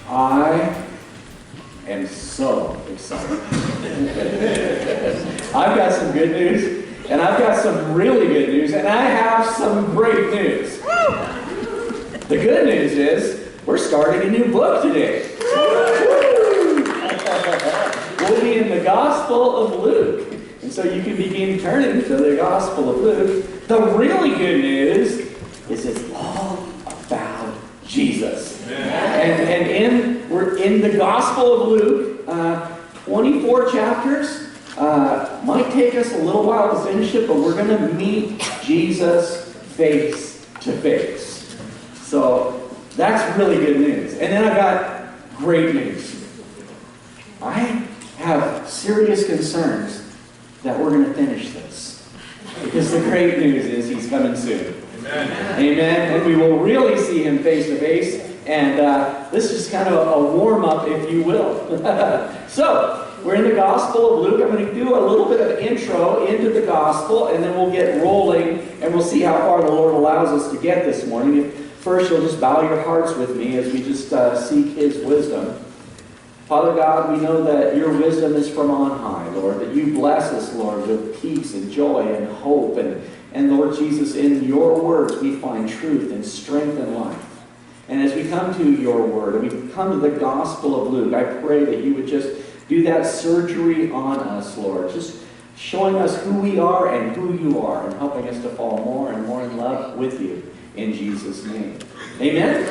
I am so excited. I've got some good news, and I've got some really good news, and I have some great news. The good news is we're starting a new book today. We'll be in the Gospel of Luke. And so you can begin turning to the Gospel of Luke. The really good news is it's all about Jesus. And we're in the Gospel of Luke, 24 chapters. Might take us a little while to finish it, but we're going to meet Jesus face to face. So that's really good news. And then I got great news. I have serious concerns that we're going to finish this. Because the great news is he's coming soon. Amen. Amen. And we will really see him face to face. And this is kind of a warm-up, if you will. So, we're in the Gospel of Luke. I'm going to do a little bit of intro into the Gospel, and then we'll get rolling, and we'll see how far the Lord allows us to get this morning. First, you'll just bow your hearts with me as we just seek his wisdom. Father God, we know that your wisdom is from on high, Lord, that you bless us, Lord, with peace and joy and hope. And Lord Jesus, in your words we find truth and strength and life. And as we come to your word, and we come to the Gospel of Luke, I pray that you would just do that surgery on us, Lord, just showing us who we are and who you are, and helping us to fall more and more in love with you. In Jesus' name. Amen?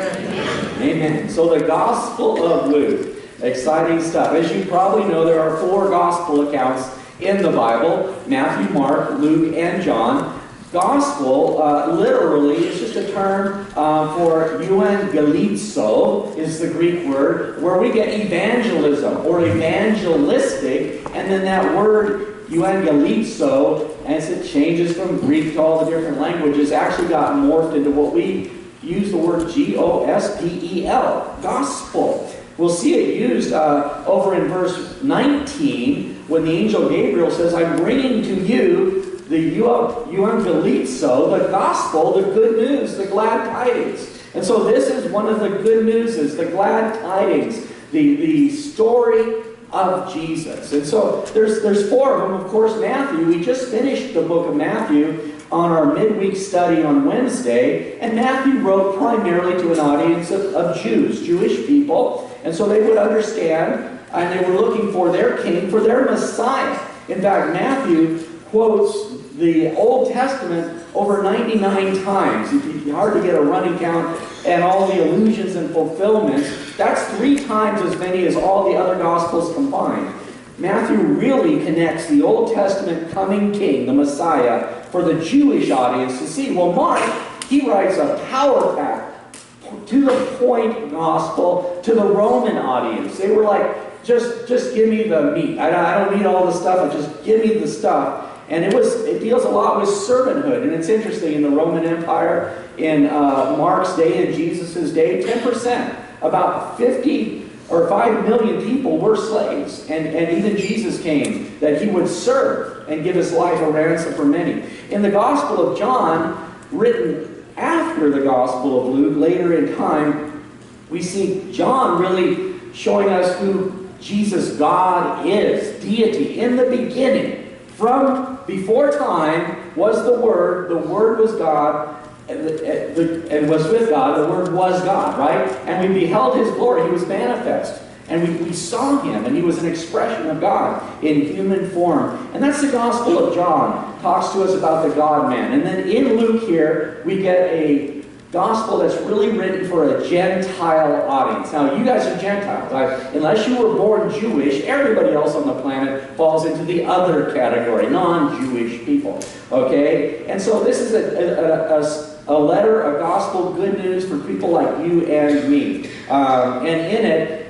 Amen. So the Gospel of Luke. Exciting stuff. As you probably know, there are 4 gospel accounts in the Bible: Matthew, Mark, Luke, and John. Gospel, literally, is just a term for evangelizo, is the Greek word, where we get evangelism or evangelistic, and then that word evangelizo, as it changes from Greek to all the different languages, actually got morphed into what we use the word G-O-S-P-E-L, gospel. We'll see it used over in verse 19 when the angel Gabriel says, I'm bringing to you the evangelizo, the gospel, the good news, the glad tidings. And so this is one of the good newses, the glad tidings, the story of Jesus. And so there's 4 of them. Of course, Matthew, we just finished the book of Matthew on our midweek study on Wednesday, and Matthew wrote primarily to an audience of Jews, Jewish people, and so they would understand, and they were looking for their king, for their Messiah. In fact, Matthew quotes the Old Testament over 99 times. It's hard to get a running count, and all the allusions and fulfillments. That's 3 times as many as all the other Gospels combined. Matthew really connects the Old Testament coming king, the Messiah, for the Jewish audience to see. Well, Mark, he writes a power-packed, to-the-point gospel to the Roman audience. They were like, just give me the meat. I don't need all the stuff, just give me the stuff. And it deals a lot with servanthood. And it's interesting, in the Roman Empire, in Mark's day and Jesus' day, 10%, about 50 or 5 million people were slaves. And even Jesus came that he would serve and give his life a ransom for many. In the Gospel of John, written after the Gospel of Luke, later in time, we see John really showing us who Jesus, God, is, deity. In the beginning, from before time, was the Word was God, and was with God, the Word was God, right? And we beheld his glory, he was manifest. And we saw him, and he was an expression of God in human form. And that's the Gospel of John. Talks to us about the God-man. And then in Luke here, we get a gospel that's really written for a Gentile audience. Now, you guys are Gentiles. Unless you were born Jewish, everybody else on the planet falls into the other category, non-Jewish people. Okay? And so this is a letter, a gospel, good news for people like you and me. And in it,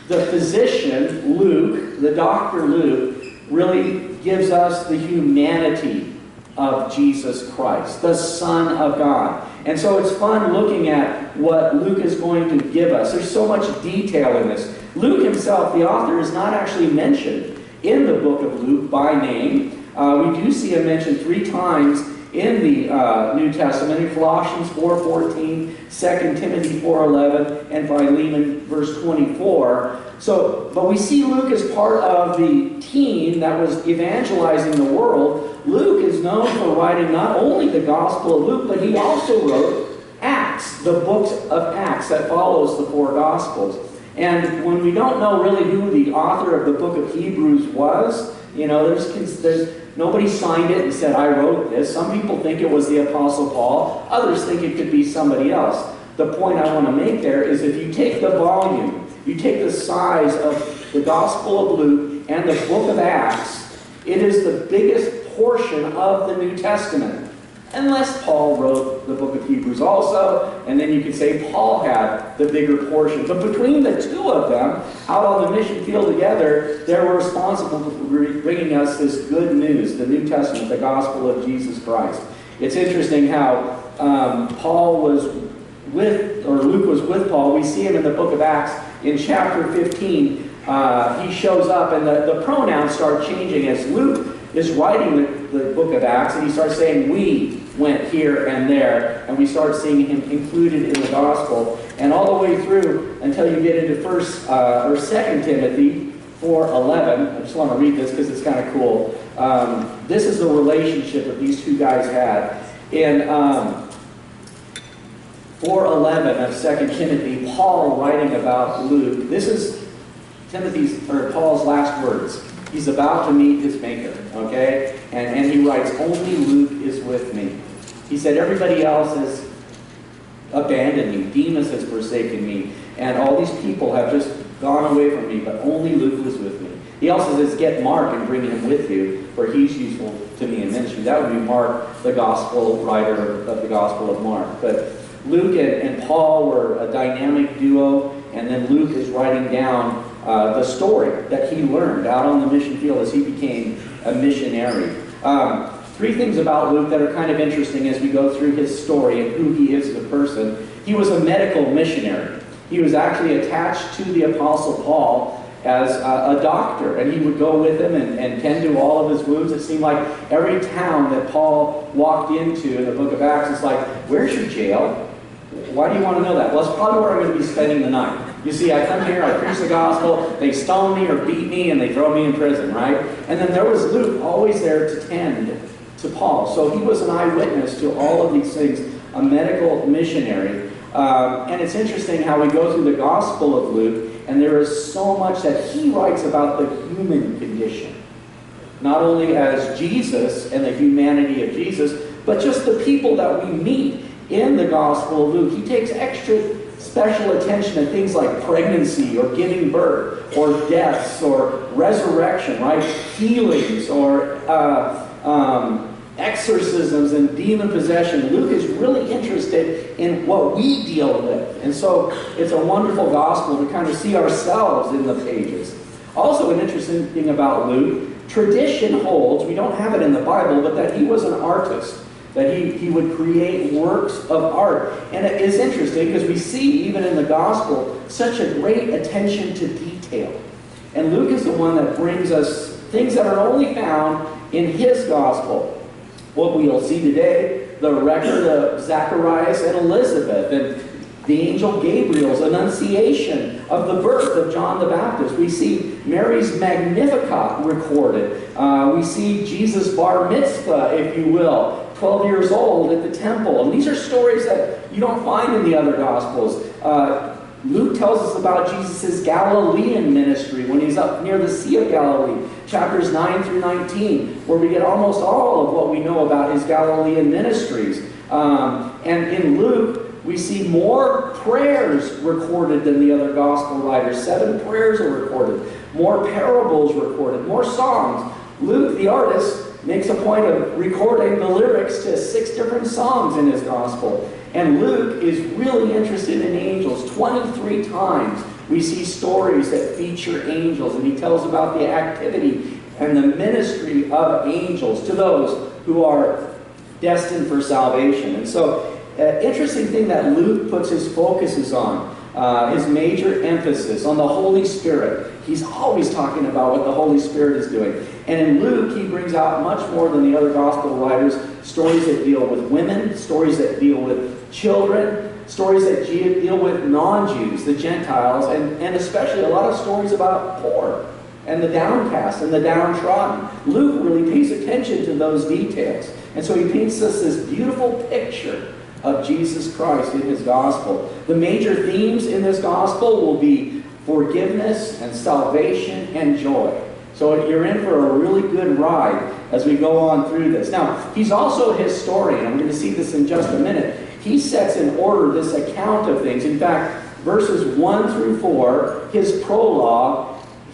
the physician, Luke, the doctor Luke, really gives us the humanity of Jesus Christ, the Son of God. And so it's fun looking at what Luke is going to give us. There's so much detail in this. Luke himself, the author, is not actually mentioned in the book of Luke by name. We do see him mentioned 3 times in the New Testament, in Colossians 4:14, 2 Timothy 4:11, and Philemon verse 24. But we see Luke as part of the team that was evangelizing the world. Luke is known for writing not only the Gospel of Luke, but he also wrote Acts, the book of Acts that follows the four Gospels. And when we don't know really who the author of the book of Hebrews was, there's nobody signed it and said, I wrote this. Some people think it was the Apostle Paul. Others think it could be somebody else. The point I want to make there is if you take the volume, you take the size of the Gospel of Luke and the book of Acts, it is the biggest portion of the New Testament. Unless Paul wrote the book of Hebrews also, and then you could say Paul had the bigger portion. But between the two of them, out on the mission field together, they were responsible for bringing us this good news, the New Testament, the gospel of Jesus Christ. It's interesting how Luke was with Paul. We see him in the book of Acts in chapter 15. He shows up, and the pronouns start changing as Luke is writing the book of Acts, and he starts saying, we went here and there, and we start seeing him included in the gospel, and all the way through until you get into 1st or 2nd Timothy 4:11. I just want to read this because it's kind of cool. This is the relationship that these two guys had. In 4:11 of 2 Timothy, Paul writing about Luke. This is Paul's last words. He's about to meet his maker, okay? And he writes, only Luke is with me. He said, everybody else has abandoned me. Demas has forsaken me. And all these people have just gone away from me, but only Luke was with me. He also says, get Mark and bring him with you, for he's useful to me in ministry. That would be Mark, the gospel writer of the Gospel of Mark. But Luke and Paul were a dynamic duo, and then Luke is writing down the story that he learned out on the mission field as he became a missionary. Three things about Luke that are kind of interesting as we go through his story and who he is as a person. He was a medical missionary. He was actually attached to the Apostle Paul as a doctor, and he would go with him and tend to all of his wounds. It seemed like every town that Paul walked into in the book of Acts, it's like, where's your jail? Why do you want to know that? Well, it's probably where I'm going to be spending the night. You see, I come here, I preach the gospel, they stone me or beat me, and they throw me in prison, right? And then there was Luke, always there to tend to Paul. So he was an eyewitness to all of these things, a medical missionary. And it's interesting how we go through the Gospel of Luke, and there is so much that he writes about the human condition. Not only as Jesus and the humanity of Jesus, but just the people that we meet in the Gospel of Luke. He takes extra special attention to things like pregnancy or giving birth or deaths or resurrection, right? Healings or exorcisms and demon possession. Luke is really interested in what we deal with. And so it's a wonderful gospel to kind of see ourselves in the pages. Also, an interesting thing about Luke, tradition holds, we don't have it in the Bible, but that he was an artist. That he would create works of art. And it is interesting because we see, even in the gospel, such a great attention to detail. And Luke is the one that brings us things that are only found in his gospel. What we'll see today, the record of Zacharias and Elizabeth, and the angel Gabriel's annunciation of the birth of John the Baptist. We see Mary's Magnificat recorded. We see Jesus' bar mitzvah, if you will, 12 years old at the temple. And these are stories that you don't find in the other Gospels. Luke tells us about Jesus' Galilean ministry when he's up near the Sea of Galilee, chapters 9 through 19, where we get almost all of what we know about his Galilean ministries. And in Luke, we see more prayers recorded than the other Gospel writers. 7 prayers are recorded, more parables recorded, more songs. Luke, the artist, makes a point of recording the lyrics to 6 different songs in his gospel. And Luke is really interested in angels. 23 times we see stories that feature angels, and he tells about the activity and the ministry of angels to those who are destined for salvation. And so, interesting thing that Luke puts his focuses on, his major emphasis on the Holy Spirit. He's always talking about what the Holy Spirit is doing. And in Luke, he brings out much more than the other gospel writers, stories that deal with women, stories that deal with children, stories that deal with non-Jews, the Gentiles, and especially a lot of stories about poor and the downcast and the downtrodden. Luke really pays attention to those details. And so he paints us this beautiful picture of Jesus Christ in his gospel. The major themes in this gospel will be forgiveness and salvation and joy. So you're in for a really good ride as we go on through this. Now, he's also a historian. I'm going to see this in just a minute. He sets in order this account of things. In fact, verses 1 through 4, his prologue,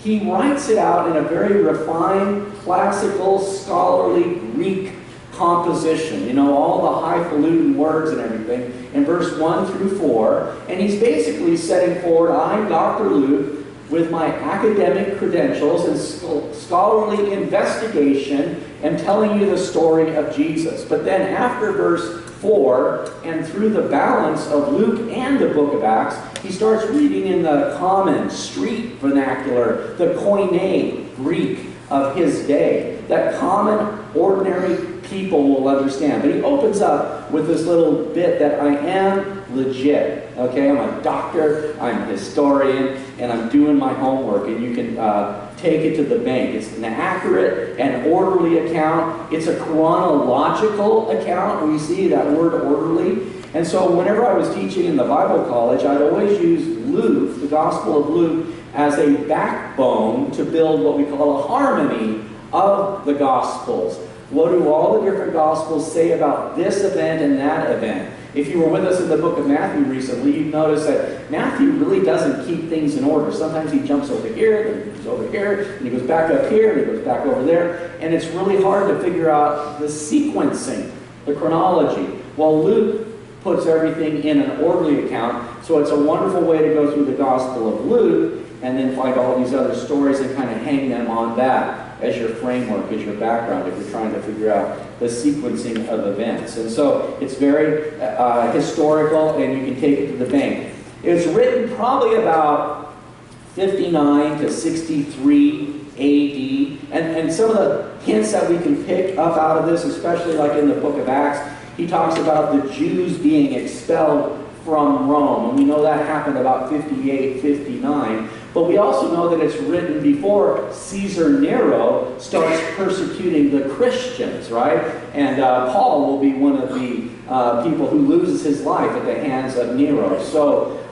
he writes it out in a very refined, classical, scholarly Greek composition. You know, all the highfalutin words and everything in verse 1 through 4. And he's basically setting forward, I'm Dr. Luke, with my academic credentials and scholarly investigation, and telling you the story of Jesus. But then after verse 4, and through the balance of Luke and the book of Acts, he starts reading in the common street vernacular, the koine Greek of his day, that common, ordinary people will understand. But he opens up with this little bit that I am legit. Okay, I'm a doctor, I'm a historian, and I'm doing my homework, and you can take it to the bank. It's an accurate and orderly account. It's a chronological account. We see that word orderly. And so whenever I was teaching in the Bible college, I'd always use Luke, the Gospel of Luke, as a backbone to build what we call a harmony of the Gospels. What do all the different Gospels say about this event and that event? If you were with us in the book of Matthew recently, you'd notice that Matthew really doesn't keep things in order. Sometimes he jumps over here, then he goes over here, and he goes back up here, and he goes back over there. And it's really hard to figure out the sequencing, the chronology. Well, Luke puts everything in an orderly account, so it's a wonderful way to go through the Gospel of Luke and then find all these other stories and kind of hang them on that as your framework, as your background, if you're trying to figure out the sequencing of events. And so it's very historical, and you can take it to the bank. It was written probably about 59 to 63 AD. And some of the hints that we can pick up out of this, especially like in the book of Acts, he talks about the Jews being expelled from Rome. And we know that happened about 58, 59. But we also know that it's written before Caesar Nero starts persecuting the Christians, right? And Paul will be one of the people who loses his life at the hands of Nero. So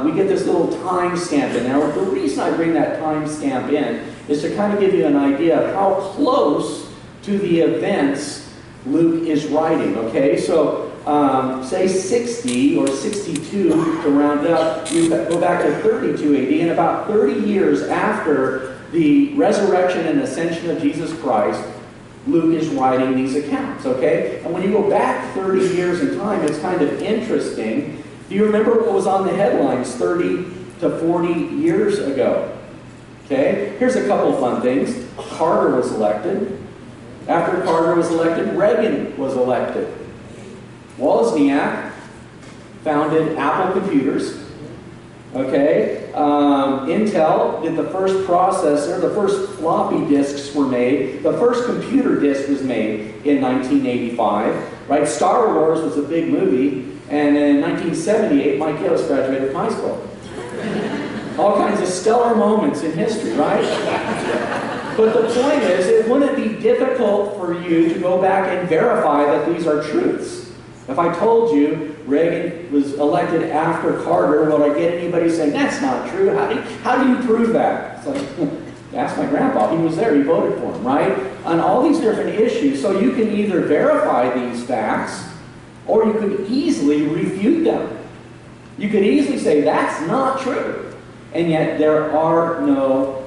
we get this little time stamp in there. The reason I bring that time stamp in is to kind of give you an idea of how close to the events Luke is writing, okay? So say 60 or 62 to round up, you go back to 32 AD, and about 30 years after the resurrection and ascension of Jesus Christ, Luke is writing these accounts, okay? And when you go back 30 years in time, it's kind of interesting. Do you remember what was on the headlines 30 to 40 years ago? Okay, here's a couple fun things. Carter was elected. After Carter was elected, Reagan was elected. Wozniak founded Apple Computers. Okay, Intel did the first processor. The first floppy disks were made. The first computer disk was made in 1985. Right, Star Wars was a big movie, and in 1978, Mike Yost graduated from high school. All kinds of stellar moments in history, right? But the point is, it wouldn't be difficult for you to go back and verify that these are truths. If I told you Reagan was elected after Carter, would I get anybody saying, that's not true? How do you prove that? It's like, ask my grandpa. He was there. He voted for him, right? On all these different issues. So you can either verify these facts, or you could easily refute them. You could easily say, that's not true. And yet there are no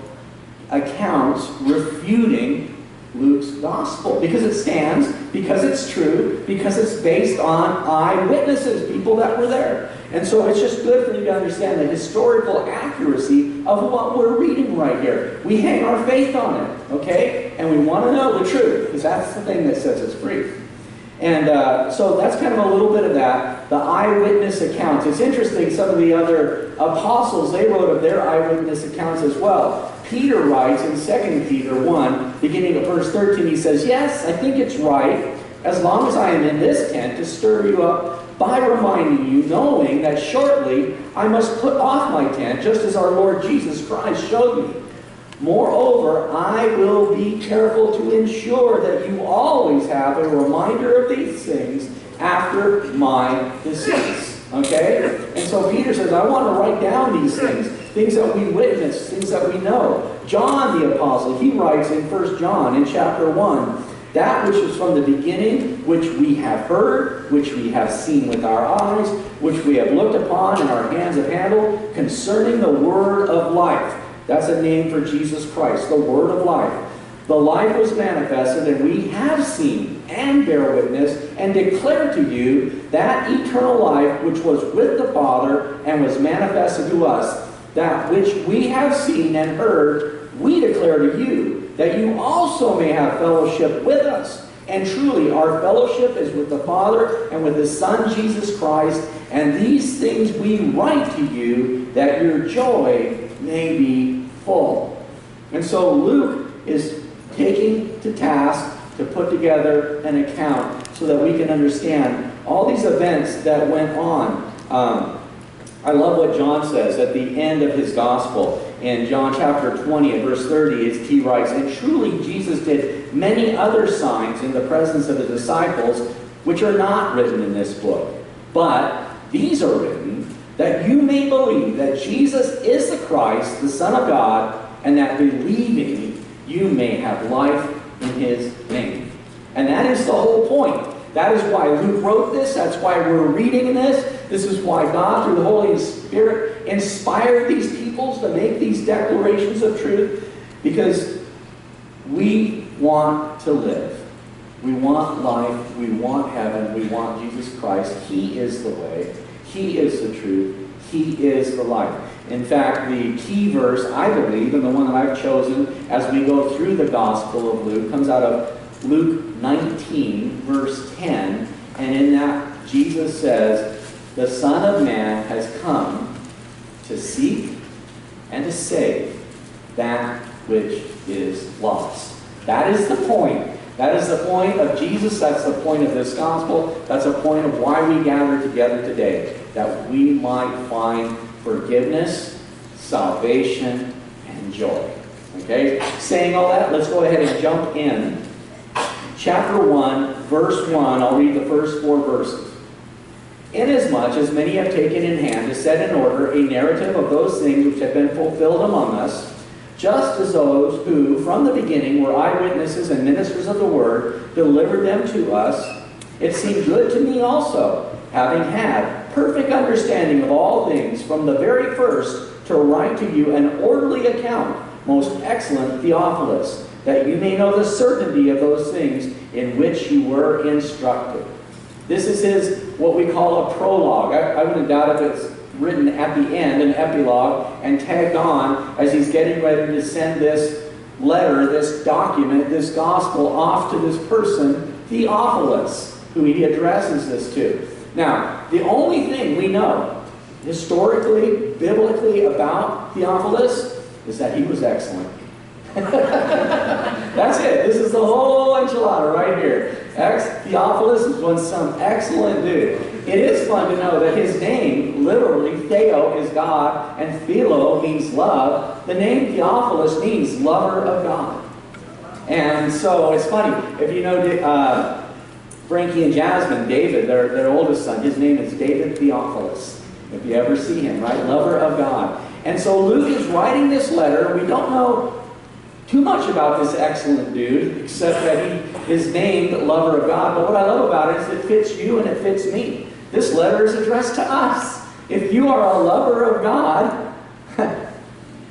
accounts refuting Luke's gospel, because it stands, because it's true, because it's based on eyewitnesses, people that were there. And so it's just good for you to understand the historical accuracy of what we're reading right here. We hang our faith on it, okay? And we want to know the truth, because that's the thing that sets us free. And so that's kind of a little bit of that, the eyewitness accounts. It's interesting, some of the other apostles, they wrote of their eyewitness accounts as well. Peter writes in 2 Peter 1, beginning at verse 13, he says, "Yes, I think it's right, as long as I am in this tent, to stir you up by reminding you, knowing that shortly I must put off my tent, just as our Lord Jesus Christ showed me. Moreover, I will be careful to ensure that you always have a reminder of these things after my decease." Okay? And so Peter says, I want to write down these things that we witness, things that we know. John the Apostle, he writes in 1 John in chapter 1, "That which is from the beginning, which we have heard, which we have seen with our eyes, which we have looked upon and our hands have handled, concerning the word of life." That's a name for Jesus Christ, the word of life. "The life was manifested, and we have seen and bear witness and declare to you that eternal life which was with the Father and was manifested to us. That which we have seen and heard, we declare to you, that you also may have fellowship with us. And truly, our fellowship is with the Father and with His Son, Jesus Christ. And these things we write to you, that your joy may be full." And so Luke is taking to task to put together an account so that we can understand all these events that went on. I love what John says at the end of his gospel. In John chapter 20 and verse 30, he writes, "And truly Jesus did many other signs in the presence of the disciples, which are not written in this book. But these are written, that you may believe that Jesus is the Christ, the Son of God, and that believing you may have life in His name." And that is the whole point. That is why Luke wrote this. That's why we're reading this. This is why God, through the Holy Spirit, inspired these peoples to make these declarations of truth. Because we want to live. We want life. We want heaven. We want Jesus Christ. He is the way. He is the truth. He is the life. In fact, the key verse, I believe, and the one that I've chosen as we go through the Gospel of Luke, comes out of Luke 19, verse 10. And in that, Jesus says, "The Son of Man has come to seek and to save that which is lost." That is the point. That is the point of Jesus. That's the point of this gospel. That's the point of why we gather together today. That we might find forgiveness, salvation, and joy. Okay? Saying all that, let's go ahead and jump in. Chapter 1, verse 1. I'll read the first 4 verses. "Inasmuch as many have taken in hand to set in order a narrative of those things which have been fulfilled among us, just as those who from the beginning were eyewitnesses and ministers of the word delivered them to us, it seemed good to me also, having had perfect understanding of all things from the very first, to write to you an orderly account, most excellent Theophilus, that you may know the certainty of those things in which you were instructed." This is his, what we call a prologue. I wouldn't doubt if it's written at the end, an epilogue, and tagged on as he's getting ready to send this letter, this document, this gospel off to this person, Theophilus, who he addresses this to. Now, the only thing we know historically, biblically about Theophilus is that he was excellent. That's it. This is the whole enchilada right here. Theophilus was some excellent dude. It is fun to know that his name, literally, Theo is God, and Philo means love. The name Theophilus means lover of God. And so it's funny. If you know Frankie and Jasmine, David, their oldest son, his name is David Theophilus. If you ever see him, right? Lover of God. And so Luke is writing this letter. We don't know too much about this excellent dude, except that he is named Lover of God. But what I love about it is it fits you and it fits me. This letter is addressed to us. If you are a lover of God,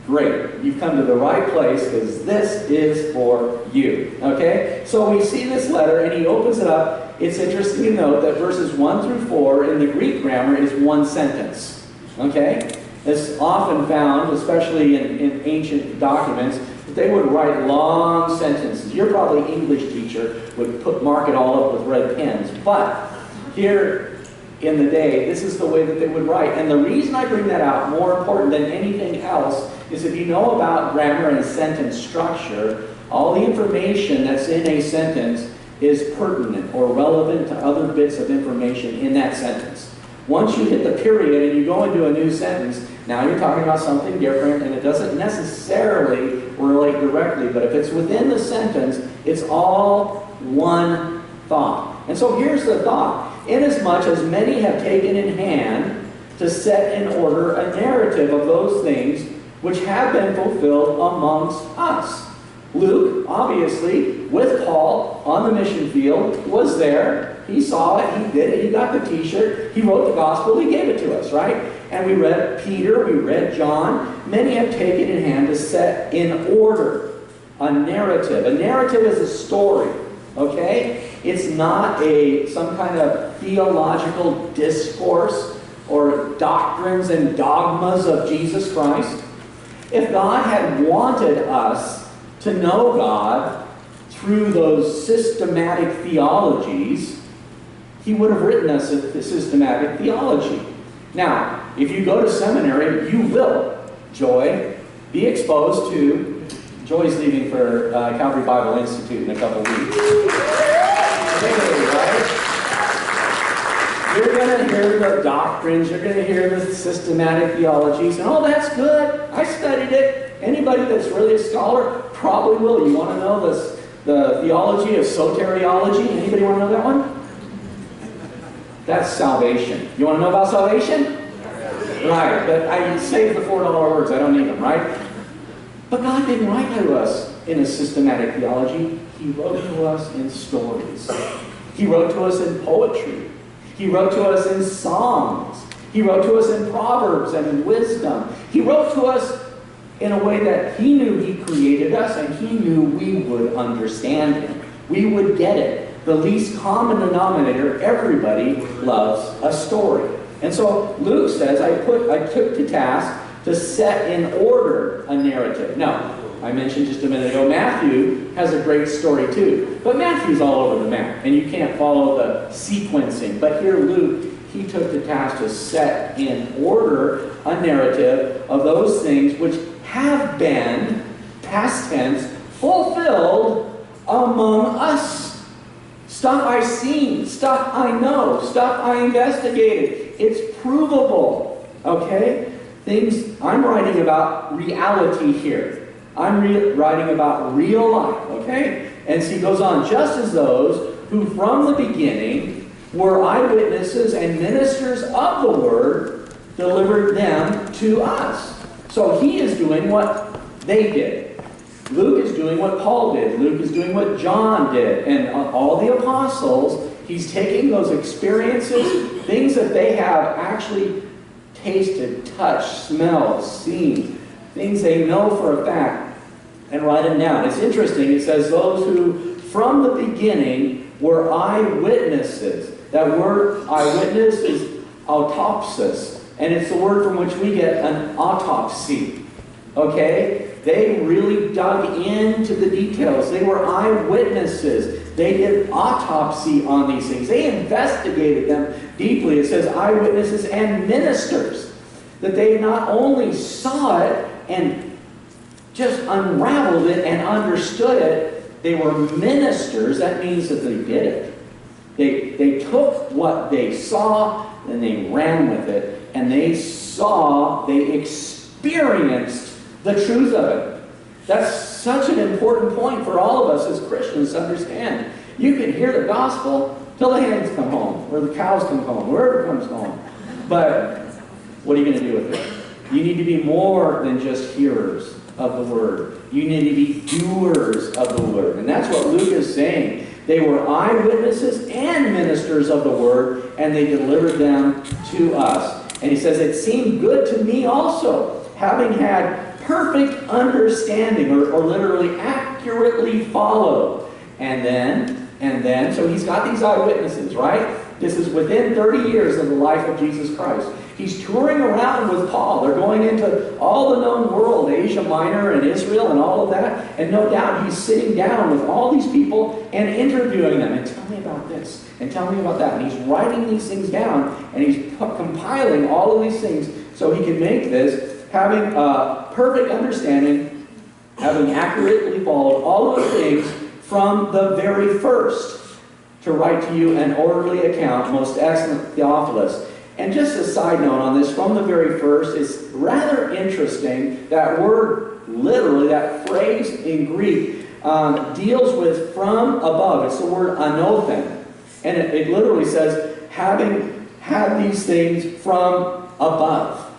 great. You've come to the right place, because this is for you. Okay? So we see this letter, and he opens it up. It's interesting to note that verses 1 through 4 in the Greek grammar is one sentence. Okay? It's often found, especially in ancient documents, that they would write long sentences. You're probably an English teacher, would mark it all up with red pens. But here in the day, this is the way that they would write. And the reason I bring that out, more important than anything else, is if you know about grammar and sentence structure, all the information that's in a sentence is pertinent or relevant to other bits of information in that sentence. Once you hit the period and you go into a new sentence, now you're talking about something different, and it doesn't necessarily relate directly, but if it's within the sentence, it's all one thought. And so here's the thought. Inasmuch as many have taken in hand to set in order a narrative of those things which have been fulfilled amongst us. Luke, obviously, with Paul on the mission field, was there. He saw it, he did it, he got the t-shirt, he wrote the gospel, he gave it to us, right? And we read Peter, we read John. Many have taken in hand to set in order a narrative. A narrative is a story, okay? It's not some kind of theological discourse or doctrines and dogmas of Jesus Christ. If God had wanted us to know God through those systematic theologies, He would have written us a systematic theology. Now, if you go to seminary, you will, Joy, be exposed to... Joy's leaving for Calvary Bible Institute in a couple weeks. Right? You're going to hear the doctrines, you're going to hear the systematic theologies, and oh, that's good. I studied it. Anybody that's really a scholar probably will. You want to know the Theology of Soteriology? Anybody want to know that one? That's salvation. You want to know about salvation? Right, but I saved the $4 words. I don't need them, right? But God didn't write to us in a systematic theology. He wrote to us in stories. He wrote to us in poetry. He wrote to us in songs. He wrote to us in proverbs and in wisdom. He wrote to us in a way that He knew He created us, and He knew we would understand Him. We would get it. The least common denominator, everybody loves a story. And so Luke says, I took to task to set in order a narrative. Now, I mentioned just a minute ago, Matthew has a great story too. But Matthew's all over the map, and you can't follow the sequencing. But here Luke, he took the task to set in order a narrative of those things which have been, past tense, fulfilled among us. Stuff I've seen, stuff I know, stuff I investigated. It's provable, okay? Things, I'm writing about reality here. I'm writing about real life, okay? And so he goes on, just as those who from the beginning were eyewitnesses and ministers of the word delivered them to us. So he is doing what they did. Luke is doing what Paul did. Luke is doing what John did. And all the apostles, he's taking those experiences, things that they have actually tasted, touched, smelled, seen, things they know for a fact, and write them down. It's interesting. It says those who from the beginning were eyewitnesses. That word eyewitness is autopsis. And it's the word from which we get an autopsy. Okay? They really dug into the details. They were eyewitnesses. They did autopsy on these things. They investigated them deeply. It says eyewitnesses and ministers. That they not only saw it and just unraveled it and understood it, they were ministers. That means that they did it. They took what they saw and they ran with it. And they experienced the truth of it. That's such an important point for all of us as Christians to understand. You can hear the gospel till the hens come home, or the cows come home, wherever comes home. But what are you going to do with it? You need to be more than just hearers of the word. You need to be doers of the word. And that's what Luke is saying. They were eyewitnesses and ministers of the word, and they delivered them to us. And he says, it seemed good to me also, having had perfect understanding, or literally accurately followed. And then, so he's got these eyewitnesses, right? This is within 30 years of the life of Jesus Christ. He's touring around with Paul. They're going into all the known world, Asia Minor and Israel and all of that. And no doubt he's sitting down with all these people and interviewing them. And tell me about this, and tell me about that. And he's writing these things down, and he's compiling all of these things so he can make this, having a perfect understanding, having accurately followed all of the things from the very first, to write to you an orderly account, most excellent Theophilus. And just a side note on this, from the very first, it's rather interesting. That word, literally, that phrase in Greek, deals with from above. It's the word anothen. And it literally says, having had these things from above.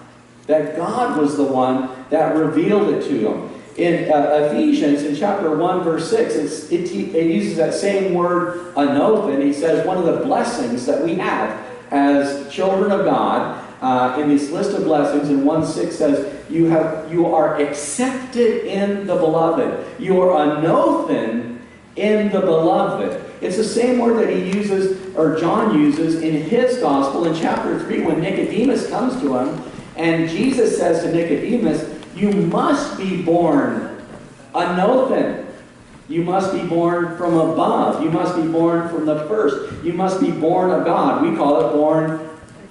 That God was the one that revealed it to them. In Ephesians, in chapter 1, verse 6, it uses that same word, anothen. He says one of the blessings that we have as children of God, in this list of blessings, in 1:6 says, you are accepted in the beloved. You are anothen in the beloved. It's the same word that he uses, or John uses, in his gospel in chapter 3 when Nicodemus comes to him, and Jesus says to Nicodemus, you must be born anothen. You must be born from above. You must be born from the first. You must be born of God. We call it born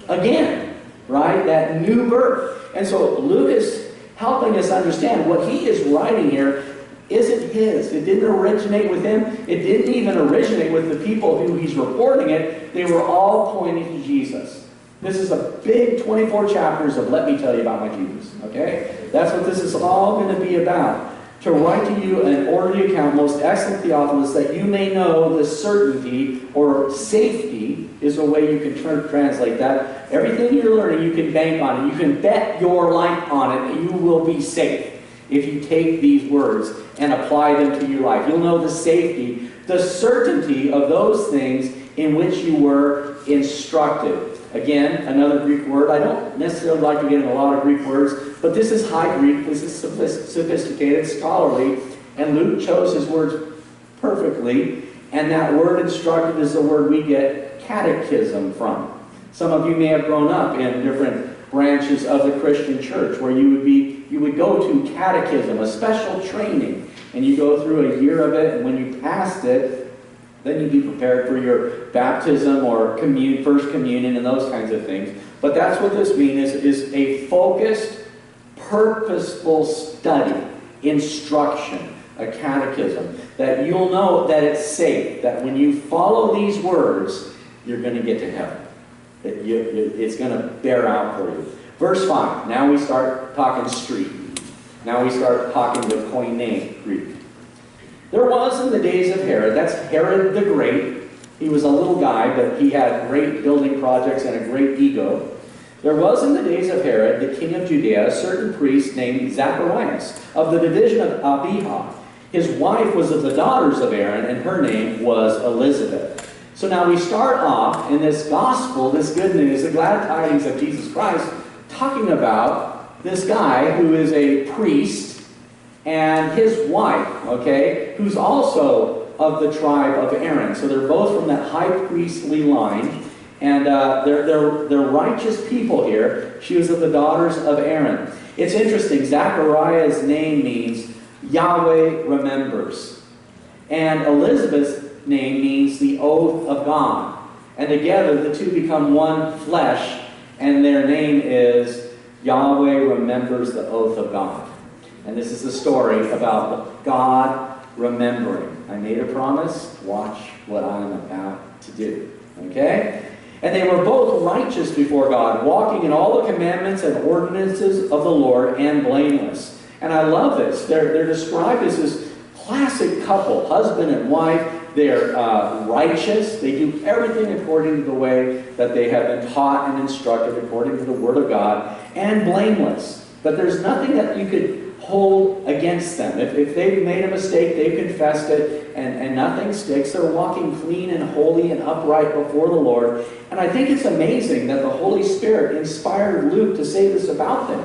again, right? That new birth. And so Luke is helping us understand what he is writing here isn't his. It didn't originate with him. It didn't even originate with the people who he's reporting it. They were all pointing to Jesus. This is a big 24 chapters of let me tell you about my Jesus. Okay? That's what this is all going to be about. To write to you an orderly account, most excellent Theophilus, that you may know the certainty, or safety is a way you can translate that. Everything you're learning, you can bank on it. You can bet your life on it that you will be safe if you take these words and apply them to your life. You'll know the safety, the certainty of those things in which you were instructed. Again, another Greek word. I don't necessarily like to get in a lot of Greek words, but this is high Greek. This is sophisticated, scholarly, and Luke chose his words perfectly, and that word instructed is the word we get catechism from. Some of you may have grown up in different branches of the Christian church where you would go to catechism, a special training, and you go through a year of it, and when you passed it, then you'd be prepared for your baptism or first communion and those kinds of things. But that's what this means, is a focused, purposeful study, instruction, a catechism, that you'll know that it's safe, that when you follow these words, you're going to get to heaven. It's going to bear out for you. Verse 5, now we start talking street. Now we start talking the Koine Greek. There was in the days of Herod, that's Herod the Great. He was a little guy, but he had great building projects and a great ego. There was in the days of Herod, the king of Judea, a certain priest named Zacharias, of the division of Abijah. His wife was of the daughters of Aaron, and her name was Elizabeth. So now we start off in this gospel, this good news, the glad tidings of Jesus Christ, talking about this guy who is a priest, and his wife, okay, who's also of the tribe of Aaron. So they're both from that high priestly line, and they're righteous people here. She was of the daughters of Aaron. It's interesting, Zachariah's name means Yahweh remembers. And Elizabeth's name means the oath of God. And together the two become one flesh, and their name is Yahweh remembers the oath of God. And this is the story about God remembering. I made a promise. Watch what I'm about to do. Okay? And they were both righteous before God, walking in all the commandments and ordinances of the Lord, and blameless. And I love this. They're described as this classic couple, husband and wife. They're righteous. They do everything according to the way that they have been taught and instructed, according to the Word of God, and blameless. But there's nothing that you could hold against them. If they've made a mistake, they've confessed it, and nothing sticks. They're walking clean and holy and upright before the Lord. And I think it's amazing that the Holy Spirit inspired Luke to say this about them.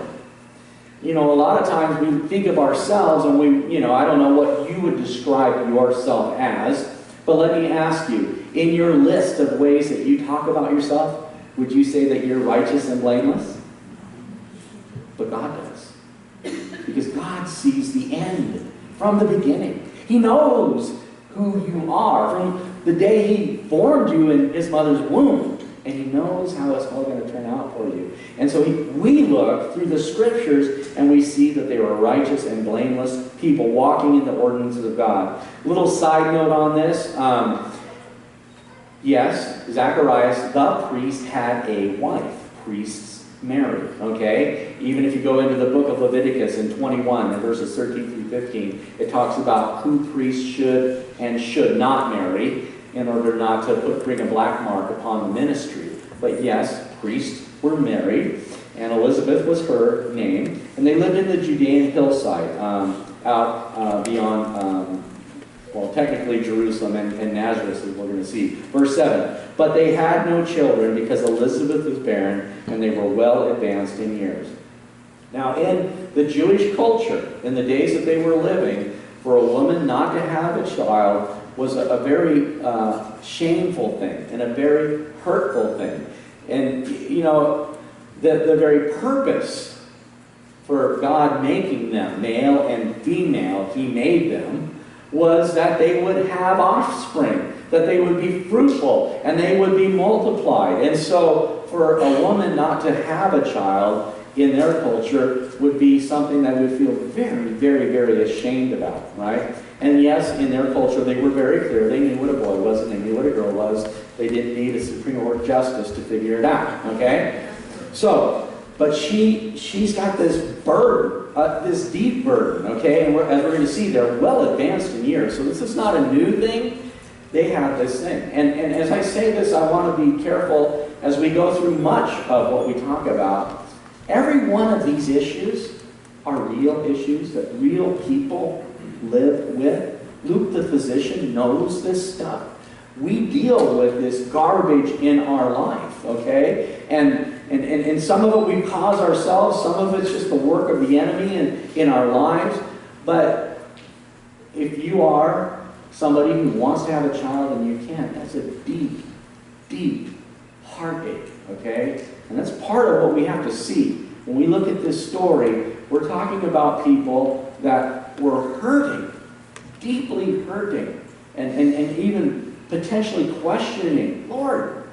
You know, a lot of times we think of ourselves and I don't know what you would describe yourself as, but let me ask you, in your list of ways that you talk about yourself, would you say that you're righteous and blameless? But God does. Because God sees the end from the beginning. He knows who you are from the day He formed you in His mother's womb. And He knows how it's all going to turn out for you. And so we look through the Scriptures and we see that they were righteous and blameless people walking in the ordinances of God. Little side note on this. Yes, Zacharias, the priest, had a wife. Priests marry. Okay? Even if you go into the book of Leviticus in 21, in verses 13 through 15, it talks about who priests should and should not marry in order not to bring a black mark upon the ministry. But yes, priests were married, and Elizabeth was her name, and they lived in the Judean hillside out beyond, well, technically Jerusalem and Nazareth, as we're going to see. Verse 7, but they had no children because Elizabeth was barren, and they were well advanced in years. Now, in the Jewish culture, in the days that they were living, for a woman not to have a child was a very shameful thing and a very hurtful thing. And, you know, the very purpose for God making them, male and female, He made them, was that they would have offspring, that they would be fruitful, and they would be multiplied. And so for a woman not to have a child in their culture would be something that would feel very, very, very ashamed about, right? And yes, in their culture, they were very clear. They knew what a boy was and they knew what a girl was. They didn't need a Supreme Court justice to figure it out, okay? So, but she's got this burden, this deep burden, okay? And as we're going to see, they're well advanced in years. So this is not a new thing. They have this thing. And as I say this, I want to be careful as we go through much of what we talk about. Every one of these issues are real issues that real people live with. Luke the physician knows this stuff. We deal with this garbage in our life, okay? And some of it we cause ourselves, some of it's just the work of the enemy in our lives. But if you are somebody who wants to have a child and you can't, that's a deep, deep heartache, okay? And that's part of what we have to see. When we look at this story, we're talking about people that were hurting, deeply hurting, and even potentially questioning, Lord,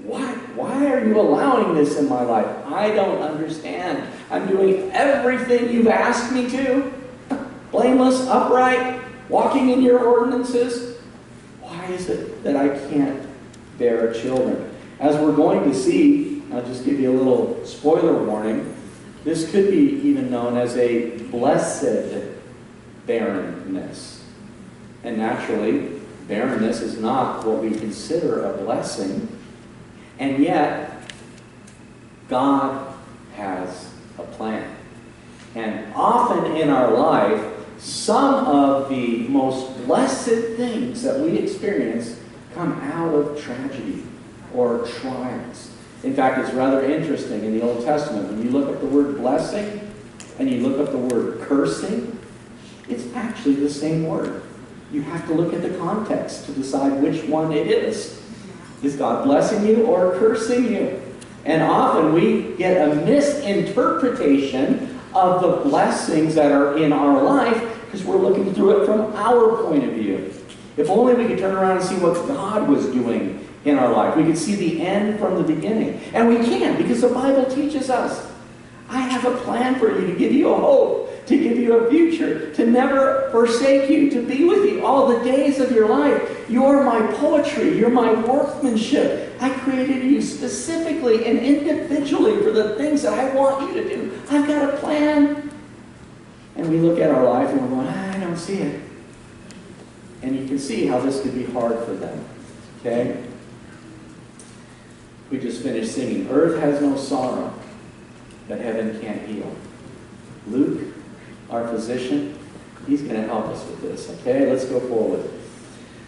why are you allowing this in my life? I don't understand. I'm doing everything you've asked me to. Blameless, upright, walking in your ordinances. Why is it that I can't bear children? As we're going to see, I'll just give you a little spoiler warning. This could be even known as a blessed barrenness. And naturally, barrenness is not what we consider a blessing. And yet, God has a plan. And often in our life, some of the most blessed things that we experience come out of tragedy or trials. In fact, it's rather interesting in the Old Testament. When you look up the word blessing and you look up the word cursing, it's actually the same word. You have to look at the context to decide which one it is. Is God blessing you or cursing you? And often we get a misinterpretation of the blessings that are in our life because we're looking through it from our point of view. If only we could turn around and see what God was doing in our life. We could see the end from the beginning. And we can, because the Bible teaches us. I have a plan for you to give you a hope, to give you a future, to never forsake you, to be with you all the days of your life. You're my poetry. You're my workmanship. I created you specifically and individually for the things that I want you to do. I've got a plan. And we look at our life and we're going, I don't see it. And you can see how this could be hard for them. Okay? We just finished singing, Earth has no sorrow that heaven can't heal. Luke, our physician, he's going to help us with this. Okay, let's go forward.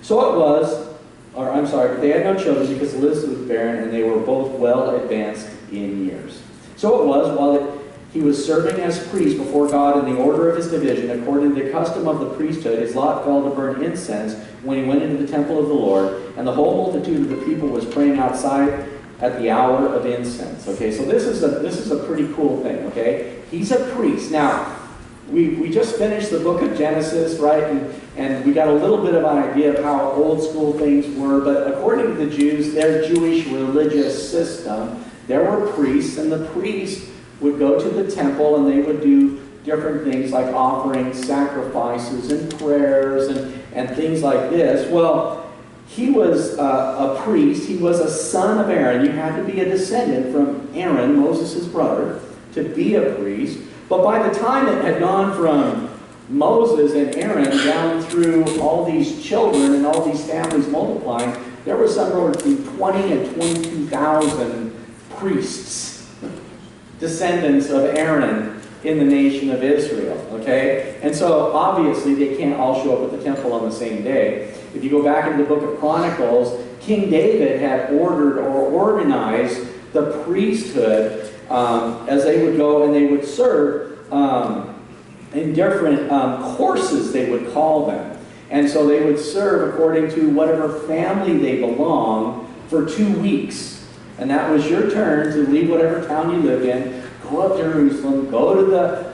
So it was, they had no children because Elizabeth was barren and they were both well advanced in years. So it was, while he was serving as priest before God in the order of his division, according to the custom of the priesthood, his lot fell to burn incense when he went into the temple of the Lord, and the whole multitude of the people was praying outside at the hour of incense. Okay, so this is a pretty cool thing. Okay, he's a priest. Now, we just finished the book of Genesis, right? And we got a little bit of an idea of how old school things were. But according to the Jews, their Jewish religious system, there were priests, and the priests would go to the temple and they would do different things like offering sacrifices and prayers and things like this. Well, he was a priest. He was a son of Aaron. You had to be a descendant from Aaron, Moses' brother, to be a priest. But by the time it had gone from Moses and Aaron down through all these children and all these families multiplying, there were somewhere between 20 and 22,000 priests, descendants of Aaron in the nation of Israel, okay? And so, obviously, they can't all show up at the temple on the same day. If you go back into the book of Chronicles, King David had ordered or organized the priesthood as they would go and they would serve in different courses, they would call them. And so they would serve according to whatever family they belonged for 2 weeks. And that was your turn to leave whatever town you lived in, go up to Jerusalem, go to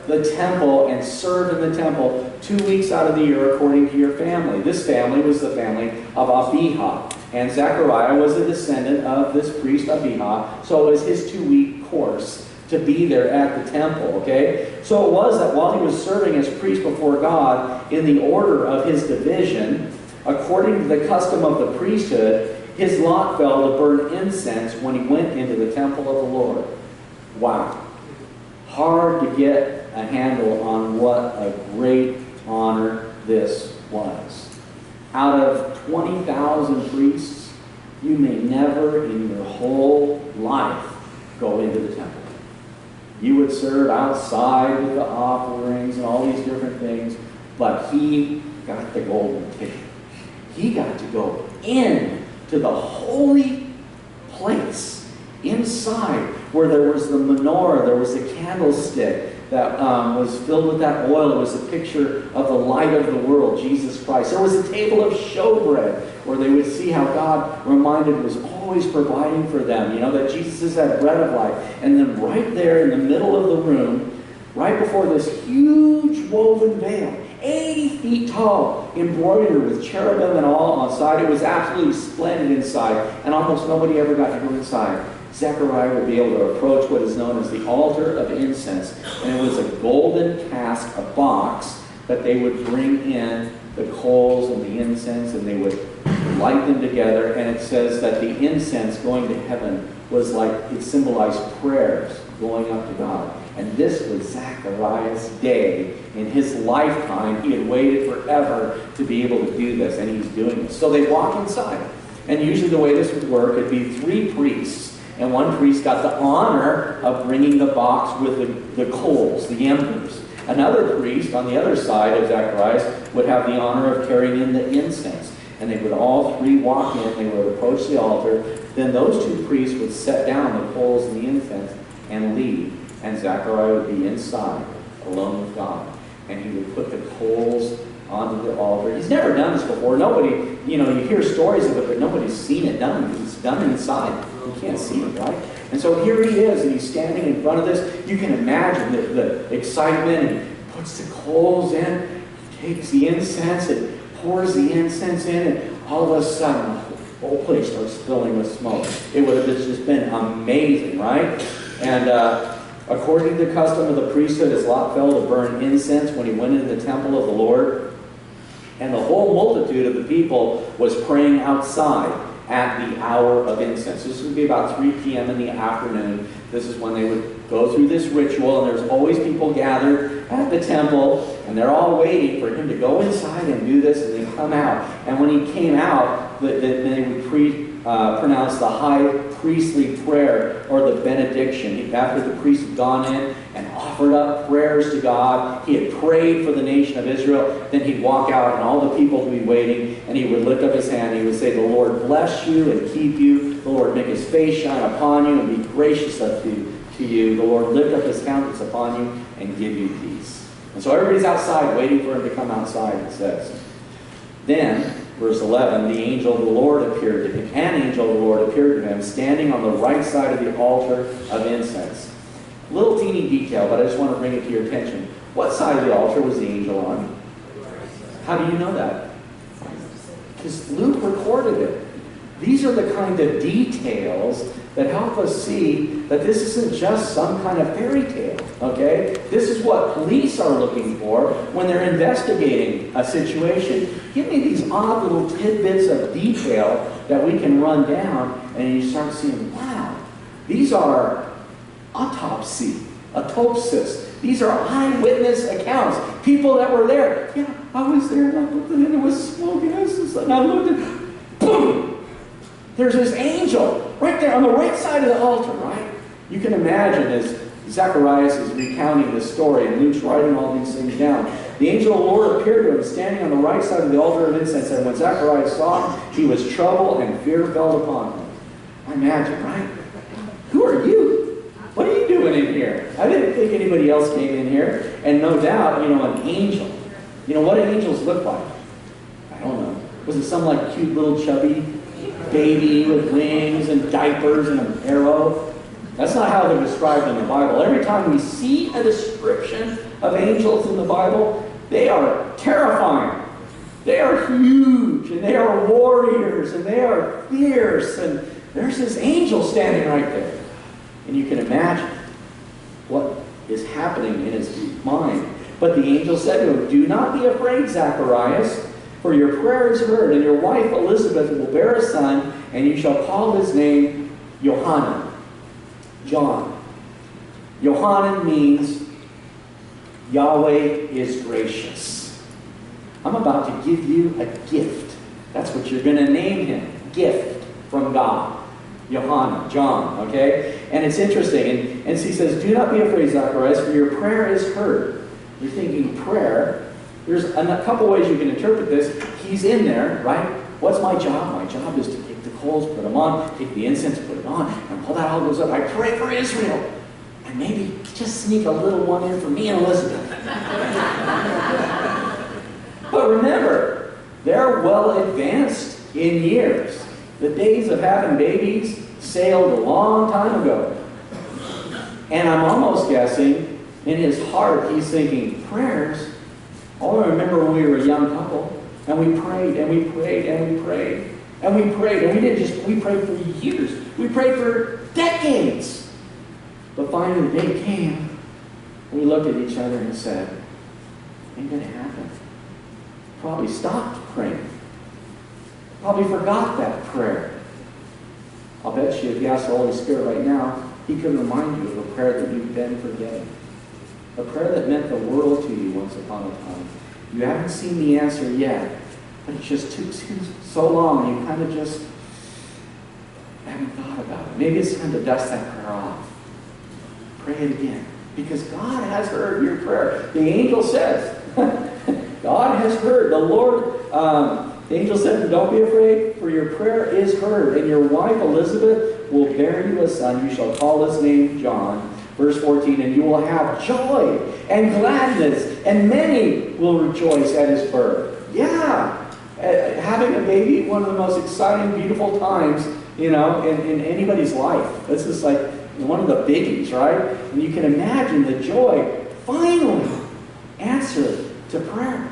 the temple, and serve in the temple 2 weeks out of the year according to your family. This family was the family of Abijah. And Zechariah was a descendant of this priest Abijah, so it was his 2-week course to be there at the temple, okay? So it was that while he was serving as priest before God in the order of his division, according to the custom of the priesthood, his lot fell to burn incense when he went into the temple of the Lord. Wow. Hard to get a handle on what a great honor this was. Out of 20,000 priests, you may never in your whole life go into the temple. You would serve outside with the offerings and all these different things, but he got the golden ticket. He got to go in to the holy place, inside, where there was the menorah, there was the candlestick that was filled with that oil. It was a picture of the light of the world, Jesus Christ. There was a table of showbread where they would see how God was always providing for them, you know, that Jesus is that bread of life. And then right there in the middle of the room, right before this huge woven veil, 80 feet tall, embroidered with cherubim and all on side. It was absolutely splendid inside, and almost nobody ever got to go inside. Zechariah would be able to approach what is known as the Altar of Incense, and it was a golden cask, a box, that they would bring in the coals and the incense, and they would light them together. And it says that the incense going to heaven was like, it symbolized prayers going up to God. And this was Zechariah's day. In his lifetime, he had waited forever to be able to do this, and he's doing this. So they walk inside, and usually the way this would work, it'd be 3 priests. And one priest got the honor of bringing the box with the coals, the embers. Another priest on the other side of Zacharias would have the honor of carrying in the incense. And they would all 3 walk in, they would approach the altar. Then those 2 priests would set down the coals and the incense and leave. And Zechariah would be inside, alone with God. And he would put the coals onto the altar. He's never done this before. Nobody, you know, you hear stories of it, but nobody's seen it done. It's done inside. You can't see it, right? And so here he is, and he's standing in front of this. You can imagine the excitement, and he puts the coals in, takes the incense, and pours the incense in, and all of a sudden, the whole place starts filling with smoke. It would have just been amazing, right? And according to the custom of the priesthood, his lot fell to burn incense when he went into the temple of the Lord. And the whole multitude of the people was praying outside at the hour of incense. This would be about 3 p.m. in the afternoon. This is when they would go through this ritual, and there's always people gathered at the temple, and they're all waiting for him to go inside and do this, and then come out. And when he came out, they would pronounce the high priestly prayer, or the benediction. After the priest had gone in and offered up prayers to God, he had prayed for the nation of Israel, then he'd walk out and all the people would be waiting, and he would lift up his hand, and he would say, "The Lord bless you and keep you. The Lord make his face shine upon you and be gracious unto you. The Lord lift up his countenance upon you and give you peace." And so everybody's outside waiting for him to come outside, it says. Then Verse 11, an angel of the Lord appeared to him, standing on the right side of the altar of incense. Little teeny detail, but I just want to bring it to your attention. What side of the altar was the angel on? How do you know that? Because Luke recorded it. These are the kind of details that help us see that this isn't just some kind of fairy tale, okay? This is what police are looking for when they're investigating a situation. Give me these odd little tidbits of detail that we can run down, and you start seeing, wow, these are autopsies. These are eyewitness accounts. People that were there. Yeah, I was there, and I looked at it, and it was smoking, and I looked at, boom! There's this angel right there on the right side of the altar, right? You can imagine as Zacharias is recounting this story and Luke's writing all these things down. The angel of the Lord appeared to him standing on the right side of the altar of incense, and when Zacharias saw him, he was troubled and fear fell upon him. I imagine, right? Who are you? What are you doing in here? I didn't think anybody else came in here. And no doubt, an angel. What do angels look like? I don't know. Was it some like cute little chubby baby with wings and diapers and an arrow? That's not how they're described in the Bible. Every time we see a description of angels in the Bible, they are terrifying. They are huge, and they are warriors, and they are fierce, and there's this angel standing right there. And you can imagine what is happening in his mind. But the angel said to him, "Do not be afraid, Zacharias, for your prayer is heard, and your wife Elizabeth will bear a son, and you shall call his name Johannan." John. Johannan means Yahweh is gracious. I'm about to give you a gift. That's what you're going to name him. Gift from God. Johannan, John, okay? And it's interesting. And he says, "Do not be afraid, Zacharias, for your prayer is heard." You're thinking prayer. There's a couple ways you can interpret this. He's in there, right? What's my job? My job is to take the coals, put them on, take the incense, put it on, and while that all goes up, I pray for Israel. And maybe just sneak a little one in for me and Elizabeth. But remember, they're well advanced in years. The days of having babies sailed a long time ago. And I'm almost guessing, in his heart, he's thinking, prayers? Oh, I remember when we were a young couple, and we prayed, and we prayed, and we prayed, and we prayed, and we prayed for years. We prayed for decades. But finally the day came, and we looked at each other and said, ain't going to happen. Probably stopped praying. Probably forgot that prayer. I'll bet you if you ask the Holy Spirit right now, he could remind you of a prayer that you've been forgetting. A prayer that meant the world to you once upon a time. You haven't seen the answer yet, but it just took so long, you kind of just haven't thought about it. Maybe it's time to dust that prayer off. Pray it again. Because God has heard your prayer. The angel says, God has heard. The Lord, the angel said, don't be afraid, for your prayer is heard, and your wife Elizabeth will bear you a son. You shall call his name John. Verse 14, and you will have joy and gladness, and many will rejoice at his birth. Yeah, having a baby, one of the most exciting, beautiful times, in anybody's life. This is like one of the biggies, right? And you can imagine the joy, finally, answered to prayer.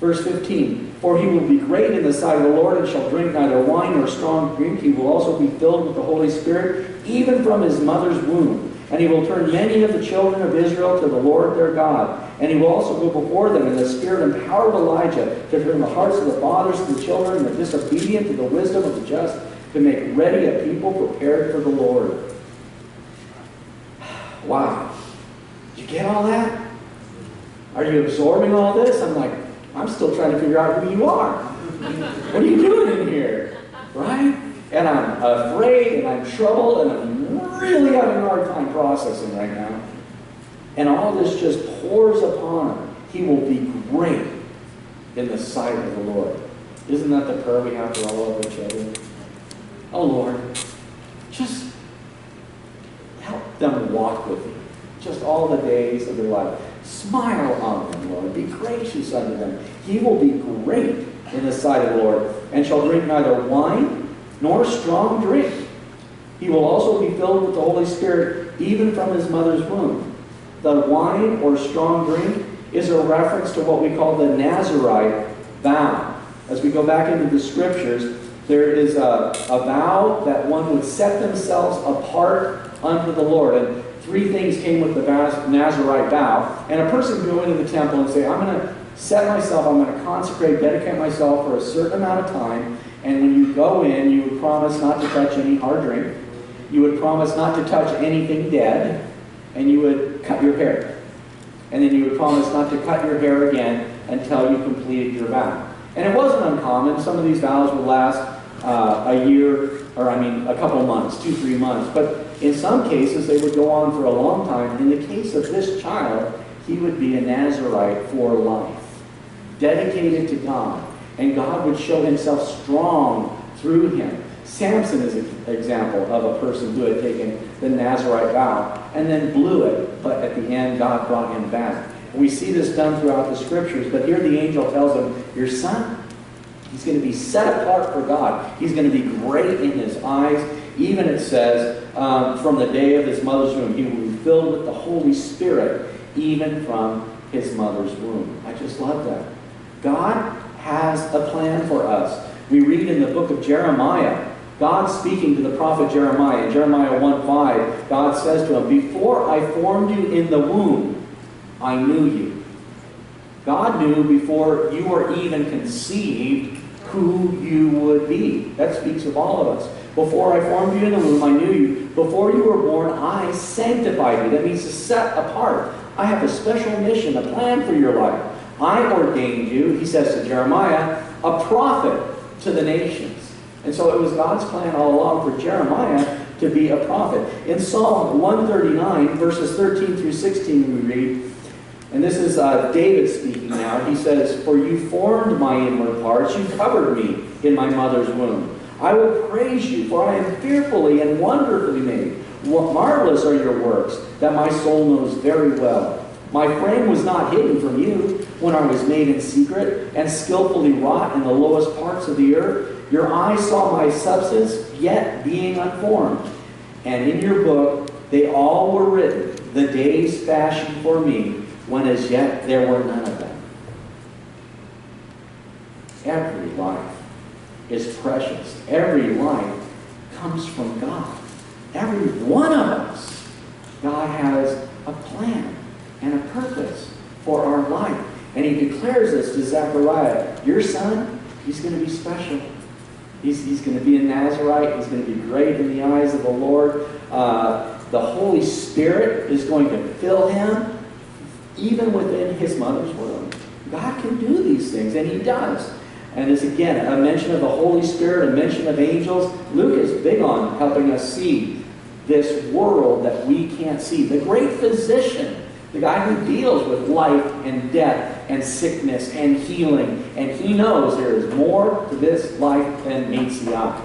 Verse 15, for he will be great in the sight of the Lord, and shall drink neither wine nor strong drink. He will also be filled with the Holy Spirit, even from his mother's womb. And he will turn many of the children of Israel to the Lord their God. And he will also go before them in the spirit and power of Elijah, to turn the hearts of the fathers to the children, and the disobedient to the wisdom of the just, to make ready a people prepared for the Lord. Wow. Did you get all that? Are you absorbing all this? I'm still trying to figure out who you are. What are you doing in here? Right? And I'm afraid, and I'm troubled, and I'm really having a hard time processing right now. And all this just pours upon him. He will be great in the sight of the Lord. Isn't that the prayer we have for all of each other? Oh, Lord, just help them walk with you. Just all the days of their life. Smile on them, Lord. Be gracious unto them. He will be great in the sight of the Lord, and shall drink neither wine nor strong drink. He will also be filled with the Holy Spirit even from his mother's womb. The wine or strong drink is a reference to what we call the Nazarite vow. As we go back into the scriptures, there is a vow that one would set themselves apart unto the Lord. And three things came with the Nazarite vow. And a person could go into the temple and say, I'm going to set myself, I'm going to consecrate, dedicate myself for a certain amount of time. And when you go in, you would promise not to touch any hard drink. You would promise not to touch anything dead. And you would cut your hair. And then you would promise not to cut your hair again until you completed your vow. And it wasn't uncommon. Some of these vows would last a year, or a couple months, 2-3 months. But in some cases, they would go on for a long time. In the case of this child, he would be a Nazarite for life, dedicated to God. And God would show himself strong through him. Samson is an example of a person who had taken the Nazarite vow and then blew it, but at the end, God brought him back. We see this done throughout the scriptures, but here the angel tells him, your son, he's going to be set apart for God. He's going to be great in his eyes. Even it says, from the day of his mother's womb, he will be filled with the Holy Spirit, even from his mother's womb. I just love that. God has a plan for us. We read in the book of Jeremiah, God speaking to the prophet Jeremiah. In Jeremiah 1:5, God says to him, before I formed you in the womb, I knew you. God knew before you were even conceived who you would be. That speaks of all of us. Before I formed you in the womb, I knew you. Before you were born, I sanctified you. That means to set apart. I have a special mission, a plan for your life. I ordained you, he says to Jeremiah, a prophet to the nations. And so it was God's plan all along for Jeremiah to be a prophet. In Psalm 139, verses 13 through 16, we read, and this is David speaking now. He says, for you formed my inward parts, you covered me in my mother's womb. I will praise you, for I am fearfully and wonderfully made. What marvelous are your works, that my soul knows very well. My frame was not hidden from you when I was made in secret and skillfully wrought in the lowest parts of the earth. Your eyes saw my substance, yet being unformed. And in your book they all were written, the days fashioned for me, when as yet there were none of them. Every life is precious. Every life comes from God. Every one of us, God has a plan and a purpose for our life. And he declares this to Zechariah. Your son, he's going to be special. He's going to be a Nazarite. He's going to be great in the eyes of the Lord. The Holy Spirit is going to fill him even within his mother's womb. God can do these things, and he does. And it's, again, a mention of the Holy Spirit, a mention of angels. Luke is big on helping us see this world that we can't see. The great physician, the guy who deals with life and death and sickness and healing. And he knows there is more to this life than meets the eye.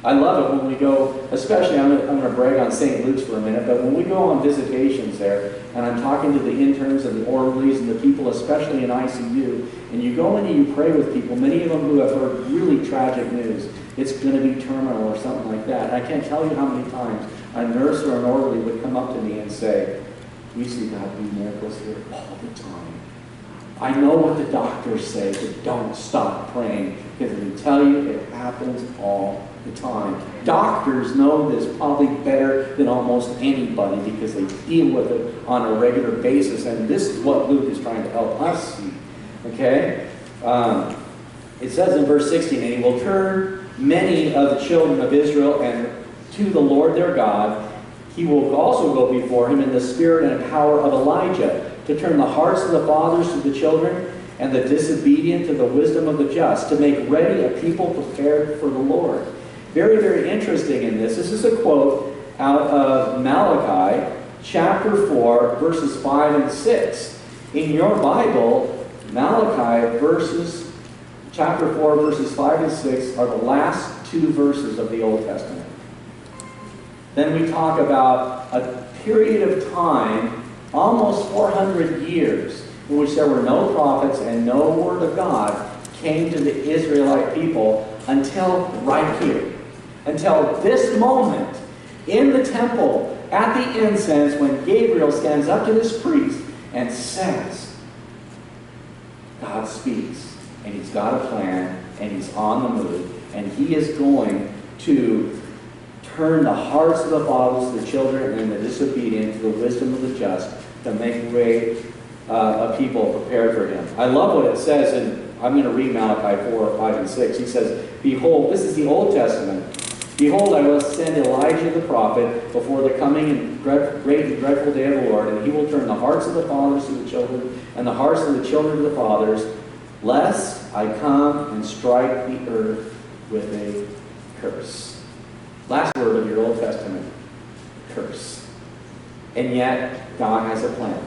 I love it when we go, especially, I'm going to brag on St. Luke's for a minute, but when we go on visitations there, and I'm talking to the interns and the orderlies and the people, especially in ICU, and you go in and you pray with people, many of them who have heard really tragic news. It's going to be terminal or something like that. And I can't tell you how many times a nurse or an orderly would come up to me and say, we see God do miracles here all the time. I know what the doctors say, but don't stop praying, because I can tell you it happens all the time. Doctors know this probably better than almost anybody because they deal with it on a regular basis, and this is what Luke is trying to help us see. Okay? It says in verse 16, and he will turn many of the children of Israel and to the Lord their God. He will also go before him in the spirit and power of Elijah, to turn the hearts of the fathers to the children, and the disobedient to the wisdom of the just, to make ready a people prepared for the Lord. Very, very interesting in this. This is a quote out of Malachi, chapter 4, verses 5 and 6. In your Bible, Malachi chapter 4, verses 5 and 6 are the last two verses of the Old Testament. Then we talk about a period of time, almost 400 years, in which there were no prophets and no word of God came to the Israelite people until right here. Until this moment in the temple at the incense when Gabriel stands up to this priest and says, God speaks, and he's got a plan, and he's on the move, and he is going to turn the hearts of the fathers to the children and the disobedient to the wisdom of the just to make way a people prepared for him. I love what it says, and I'm going to read Malachi 4, 5, and 6. He says, behold, this is the Old Testament. Behold, I will send Elijah the prophet before the coming and great and dreadful day of the Lord, and he will turn the hearts of the fathers to the children, and the hearts of the children to the fathers, lest I come and strike the earth with a curse. Last word of your Old Testament, curse. And yet, God has a plan.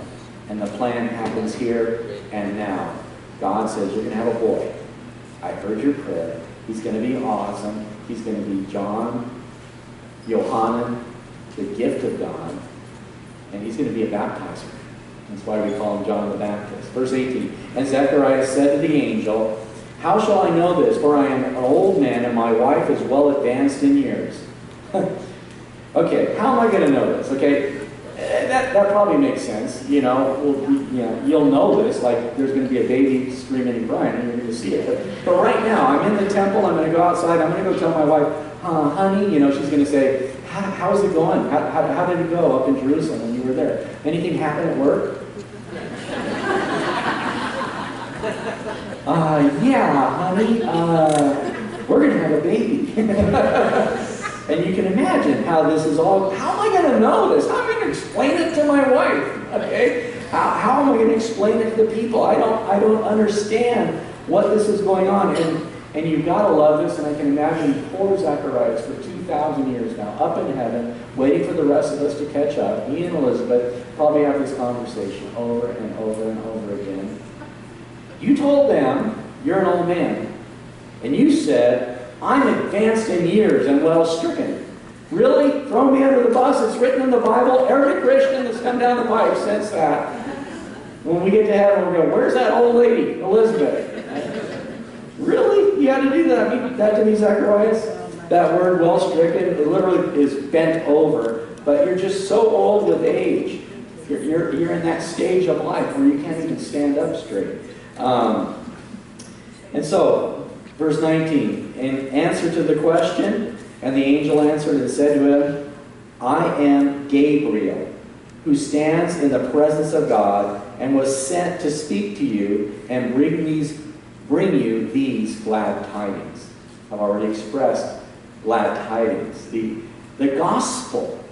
And the plan happens here and now. God says, you're going to have a boy. I heard your prayer. He's going to be awesome. He's going to be John, Yohanan, the gift of God. And he's going to be a baptizer. That's why we call him John the Baptist. Verse 18, and Zechariah said to the angel, how shall I know this? For I am an old man, and my wife is well advanced in years. Okay, how am I going to know this? Okay, that probably makes sense. You know, you'll know this. Like, there's going to be a baby screaming and crying, and you're going to see it. But right now, I'm in the temple. I'm going to go outside. I'm going to go tell my wife, honey, you know, she's going to say, how's it going? How did it go up in Jerusalem when you were there? Anything happen at work? Yeah, honey, we're going to have a baby. And you can imagine how this is all, how am I going to know this? How am I going to explain it to my wife? Okay? How am I going to explain it to the people? I don't understand what this is going on. And you've got to love this, and I can imagine poor Zacharias for 2,000 years now, up in heaven, waiting for the rest of us to catch up. He and Elizabeth probably have this conversation over and over and over again. You told them you're an old man, and you said, I'm advanced in years and well stricken. Really? Throw me under the bus? It's written in the Bible. Every Christian that's come down the pipe says that. When we get to heaven, we're going, where's that old lady, Elizabeth? Really? You had to do that? That to me, Zacharias? That word, well stricken, it literally is bent over. But you're just so old with age. You're in that stage of life where you can't even stand up straight. And so, verse 19, in answer to the question, and the angel answered and said to him, I am Gabriel, who stands in the presence of God, and was sent to speak to you and bring you these glad tidings. I've already expressed glad tidings. The gospel.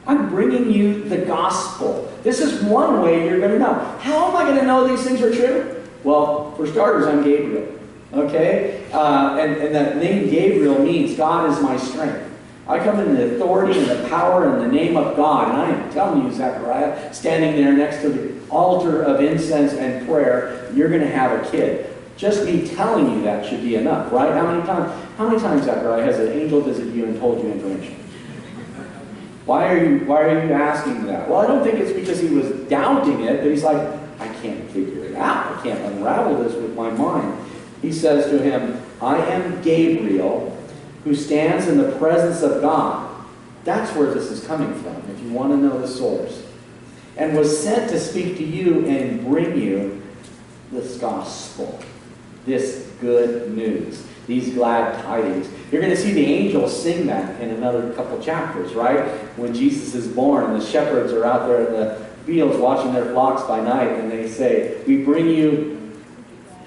I'm bringing you the gospel. This is one way you're going to know. How am I going to know these things are true? Well, for starters, I'm Gabriel. Okay? And that name Gabriel means God is my strength. I come in the authority and the power and the name of God. And I am telling you, Zechariah, standing there next to the altar of incense and prayer, you're going to have a kid. Just me telling you that should be enough, right? How many times, Zechariah, has an angel visited you and told you information? Why are you asking that? Well, I don't think it's because he was doubting it, but he's like, I can't figure it out. I can't unravel this with my mind. He says to him, I am Gabriel, who stands in the presence of God. That's where this is coming from, if you want to know the source. And was sent to speak to you and bring you this gospel, this good news, these glad tidings. You're going to see the angels sing that in another couple chapters, right? When Jesus is born and the shepherds are out there in the fields watching their flocks by night, and they say, we bring you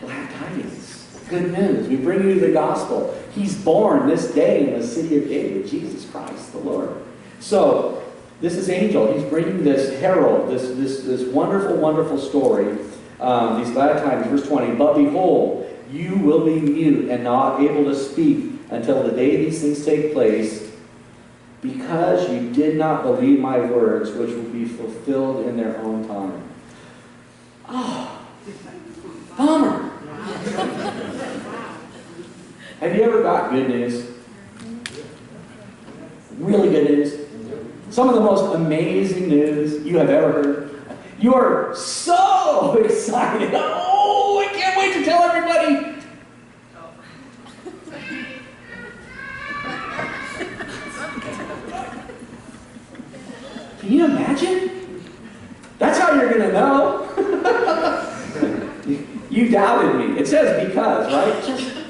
glad tidings, good news. We bring you the gospel. He's born this day in the city of David, Jesus Christ the Lord. So, this is angel. He's bringing this herald, this wonderful, wonderful story, these glad tidings. Verse 20, but behold, you will be mute and not able to speak until the day these things take place, because you did not believe my words, which will be fulfilled in their own time. Oh, bummer. Have you ever got good news? Really good news? Some of the most amazing news you have ever heard. You are so excited. Oh, I can't wait to tell everybody. Can you imagine? That's how you're going to know. You doubted me. It says because, right?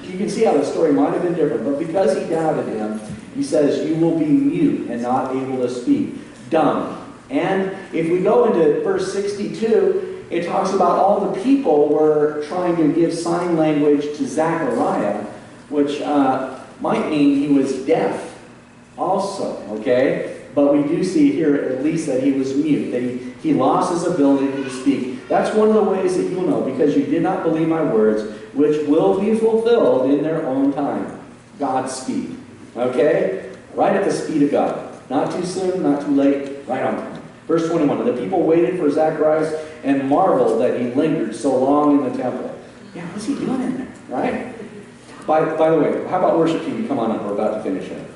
You can see how the story might have been different, but because he doubted him, he says, you will be mute and not able to speak, dumb. And if we go into verse 62, it talks about all the people were trying to give sign language to Zechariah, which might mean he was deaf also, okay? But we do see here at least that he was mute, that he lost his ability to speak. That's one of the ways that you'll know, because you did not believe my words, which will be fulfilled in their own time. God's speed. Okay? Right at the speed of God. Not too soon, not too late, right on time. Verse 21, the people waited for Zacharias and marveled that he lingered so long in the temple. Yeah, what's he doing in there? Right? By the way, how about worship team? Come on up, we're about to finish it.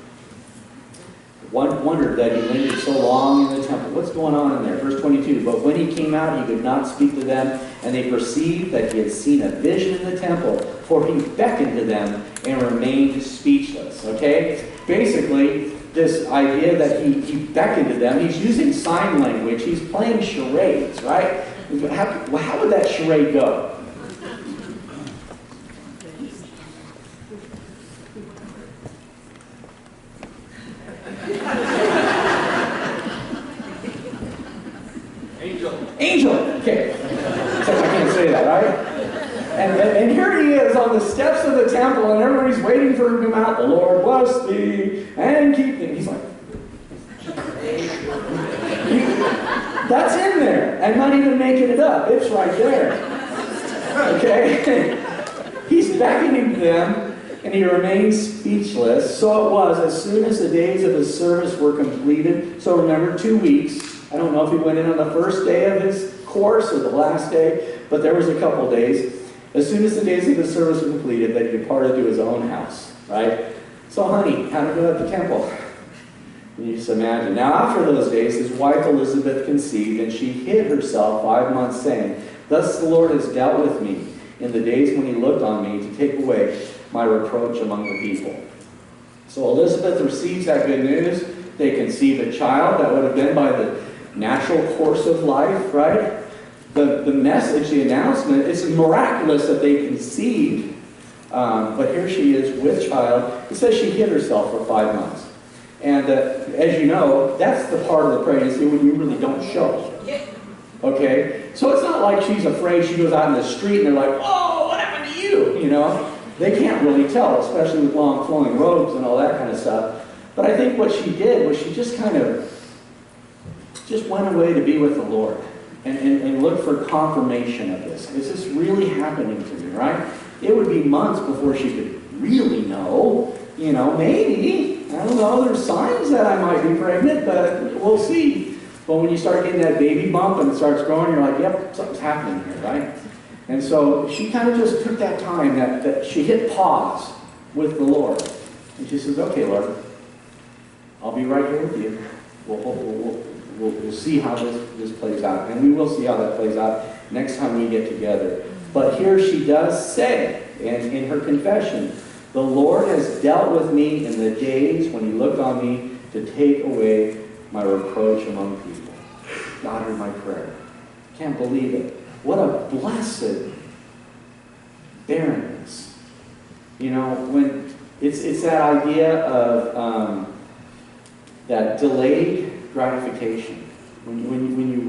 One wondered that he lingered so long in the temple. What's going on in there? Verse 22, but when he came out, he could not speak to them, and they perceived that he had seen a vision in the temple, for he beckoned to them and remained speechless. Okay? Basically, this idea that he beckoned to them, he's using sign language, he's playing charades, right? How would that charade go? Angel. Okay. Except I can't say that, right? And here he is on the steps of the temple, and everybody's waiting for him to come out. The Lord bless thee and keep thee. He's like, that's in there. I'm not even making it up. It's right there. Okay? He's beckoning to them, and he remains speechless. So it was, as soon as the days of his service were completed. So remember, 2 weeks. I don't know if he went in on the first day of his course or the last day, but there was a couple days. As soon as the days of his service were completed, that he departed to his own house, right? So, honey, how did it go at the temple? You just imagine. Now, after those days, his wife Elizabeth conceived, and she hid herself 5 months, saying, thus the Lord has dealt with me in the days when he looked on me to take away my reproach among the people. So Elizabeth receives that good news. They conceive a child. That would have been by the natural course of life, right? The message, the announcement, it's miraculous that they conceived. But here she is with child. It says she hid herself for 5 months. And as you know, that's the part of the pregnancy when you really don't show. Okay? So it's not like she's afraid she goes out in the street and they're like, oh, what happened to you? You know? They can't really tell, especially with long flowing robes and all that kind of stuff. But I think what she did was she just kind of went away to be with the Lord and looked for confirmation of this. Is this really happening to me, right? It would be months before she could really know. You know, maybe. I don't know. There's signs that I might be pregnant, but we'll see. But when you start getting that baby bump and it starts growing, you're like, yep, something's happening here, right? And so she kind of just took that time that she hit pause with the Lord. And she says, okay, Lord, I'll be right here with you. We'll see how this plays out. And we will see how that plays out next time we get together. But here she does say, and in her confession, the Lord has dealt with me in the days when he looked on me to take away my reproach among people. God heard my prayer. Can't believe it. What a blessed barrenness. You know, when it's that idea of that delayed gratification. When you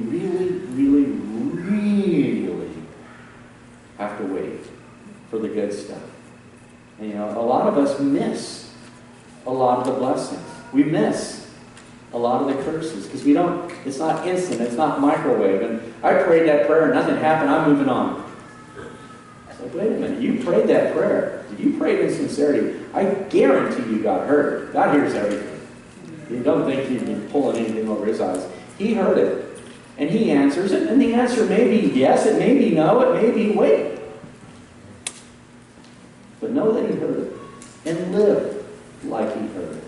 really have to wait for the good stuff. And, you know, a lot of us miss a lot of the blessings. We miss a lot of the curses because we don't, it's not instant, it's not microwave. And I prayed that prayer and nothing happened, I'm moving on. It's like, wait a minute, you prayed that prayer. You prayed in sincerity. I guarantee you God heard it. God hears everything. You don't think he'd be pulling anything over his eyes. He heard it. And he answers it. And the answer may be yes, it may be no, it may be wait. But know that he heard it. And live like he heard it.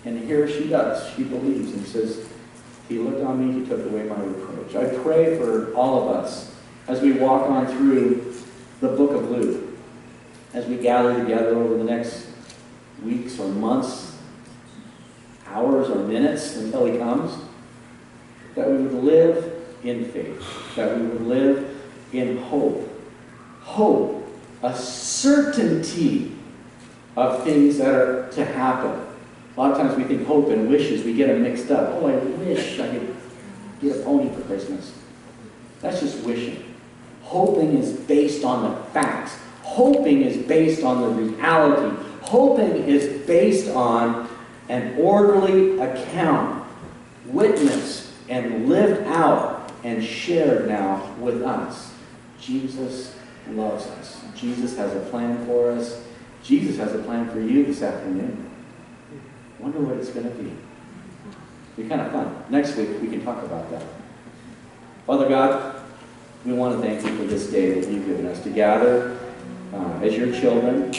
And here she does. She believes and says, he looked on me, he took away my reproach. I pray for all of us as we walk on through the book of Luke. As we gather together over the next weeks or months, hours or minutes until he comes. that we would live in faith, that we would live in hope. Hope, a certainty of things that are to happen. A lot of times we think hope and wishes, we get them mixed up. Oh, I wish I could get a pony for Christmas. That's just wishing. Hoping is based on the facts. Hoping is based on the reality. Hoping is based on an orderly account, witnessed and lived out and shared now with us. Jesus loves us. Jesus has a plan for us. Jesus has a plan for you this afternoon. Wonder what it's going to be. It'll be kind of fun. Next week we can talk about that. Father God, we want to thank you for this day that you've given us to gather as your children,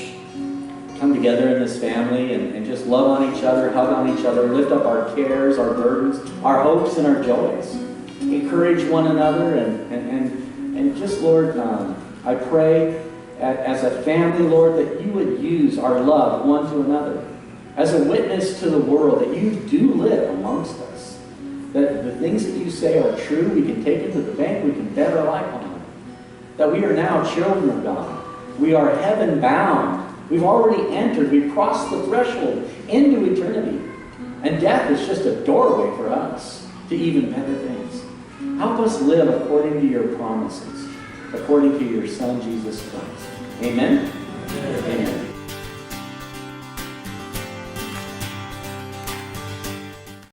come together in this family and just love on each other, hug on each other, lift up our cares, our burdens, our hopes, and our joys. Encourage one another and just, Lord, I pray as a family, Lord, that you would use our love one to another as a witness to the world that you do live amongst us. That the things that you say are true, we can take them to the bank, we can bet our life on them. That we are now children of God. We are heaven bound. We've already entered, we've crossed the threshold into eternity. And death is just a doorway for us to even better things. Help us live according to your promises, according to your Son, Jesus Christ. Amen? Amen.